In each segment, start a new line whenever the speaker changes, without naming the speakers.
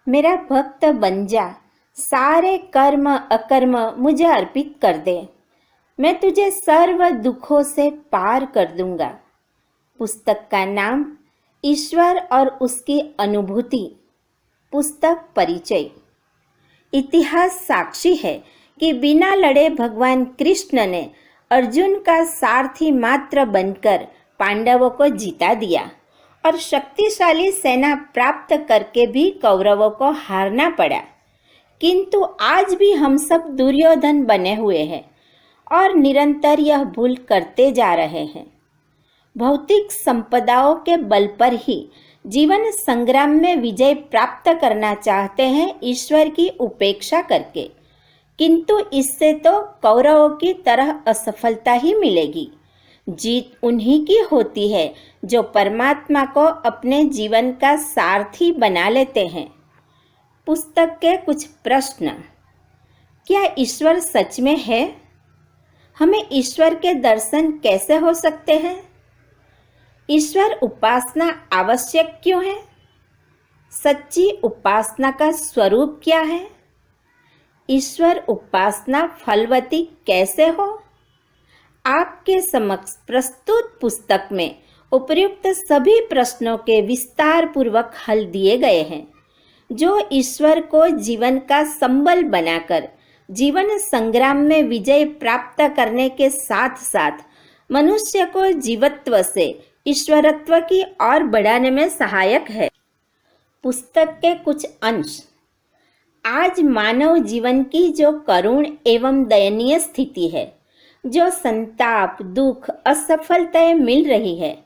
मेरा भक्त बन जा, सारे कर्म अकर्म मुझे अर्पित कर दे, मैं तुझे सर्व दुखों से पार कर दूंगा। पुस्तक का नाम ईश्वर और उसकी अनुभूति। पुस्तक परिचय। इतिहास साक्षी है कि बिना लड़े भगवान कृष्ण ने अर्जुन का सारथी मात्र बनकर पांडवों को जीता दिया और शक्तिशाली सेना प्राप्त करके भी कौरवों को हारना पड़ा। किंतु आज भी हम सब दुर्योधन बने हुए हैं और निरंतर यह भूल करते जा रहे हैं। भौतिक संपदाओं के बल पर ही जीवन संग्राम में विजय प्राप्त करना चाहते हैं ईश्वर की उपेक्षा करके, किंतु इससे तो कौरवों की तरह असफलता ही मिलेगी। जीत उन्हीं की होती है जो परमात्मा को अपने जीवन का सारथी बना लेते हैं। पुस्तक के कुछ प्रश्न। क्या ईश्वर सच में है? हमें ईश्वर के दर्शन कैसे हो सकते हैं? ईश्वर उपासना आवश्यक क्यों है? सच्ची उपासना का स्वरूप क्या है? ईश्वर उपासना फलवती कैसे हो? आपके समक्ष प्रस्तुत पुस्तक में उपर्युक्त सभी प्रश्नों के विस्तार पूर्वक हल दिए गए हैं, जो ईश्वर को जीवन का संबल बनाकर जीवन संग्राम में विजय प्राप्त करने के साथ साथ मनुष्य को जीवत्व से ईश्वरत्व की ओर बढ़ाने में सहायक है। पुस्तक के कुछ अंश। आज मानव जीवन की जो करुण एवं दयनीय स्थिति है, जो संताप, दुख, असफलताएं मिल रही है,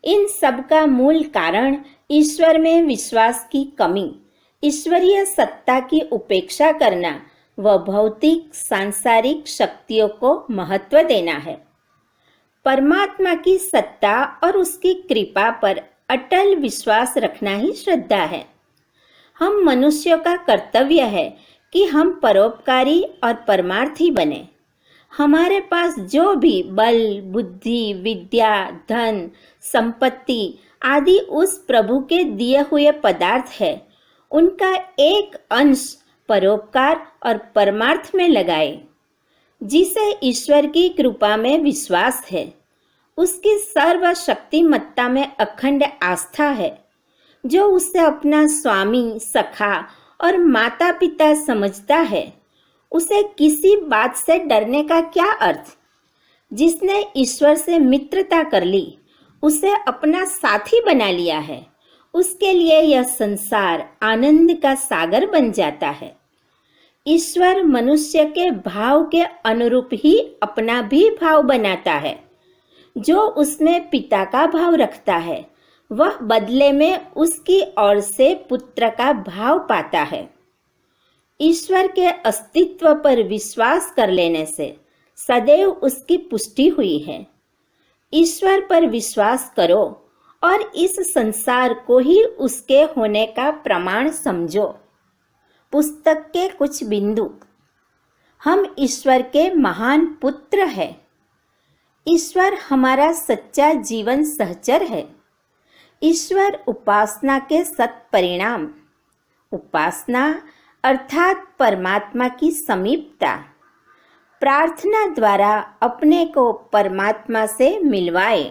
इन सब का मूल कारण ईश्वर में विश्वास की कमी, ईश्वरीय सत्ता की उपेक्षा करना व भौतिक सांसारिक शक्तियों को महत्व देना है। परमात्मा की सत्ता और उसकी कृपा पर अटल विश्वास रखना ही श्रद्धा है। हम मनुष्यों का कर्तव्य है कि हम परोपकारी और परमार्थी बने। हमारे पास जो भी बल, बुद्धि, विद्या, धन, संपत्ति आदि उस प्रभु के दिए हुए पदार्थ है, उनका एक अंश परोपकार और परमार्थ में लगाए। जिसे ईश्वर की कृपा में विश्वास है, उसकी सर्वशक्तिमत्ता में अखंड आस्था है, जो उसे अपना स्वामी, सखा और माता पिता समझता है, उसे किसी बात से डरने का क्या अर्थ? जिसने ईश्वर से मित्रता कर ली, उसे अपना साथी बना लिया है, उसके लिए यह संसार आनंद का सागर बन जाता है। ईश्वर मनुष्य के भाव के अनुरूप ही अपना भी भाव बनाता है। जो उसमें पिता का भाव रखता है, वह बदले में उसकी ओर से पुत्र का भाव पाता है। ईश्वर के अस्तित्व पर विश्वास कर लेने से सदैव उसकी पुष्टि हुई है। ईश्वर पर विश्वास करो और इस संसार को ही उसके होने का प्रमाण समझो। पुस्तक के कुछ बिंदु। हम ईश्वर के महान पुत्र हैं। ईश्वर हमारा सच्चा जीवन सहचर है। ईश्वर उपासना के सत्परिणाम। उपासना अर्थात परमात्मा की समीपता। प्रार्थना द्वारा अपने को परमात्मा से मिलवाए।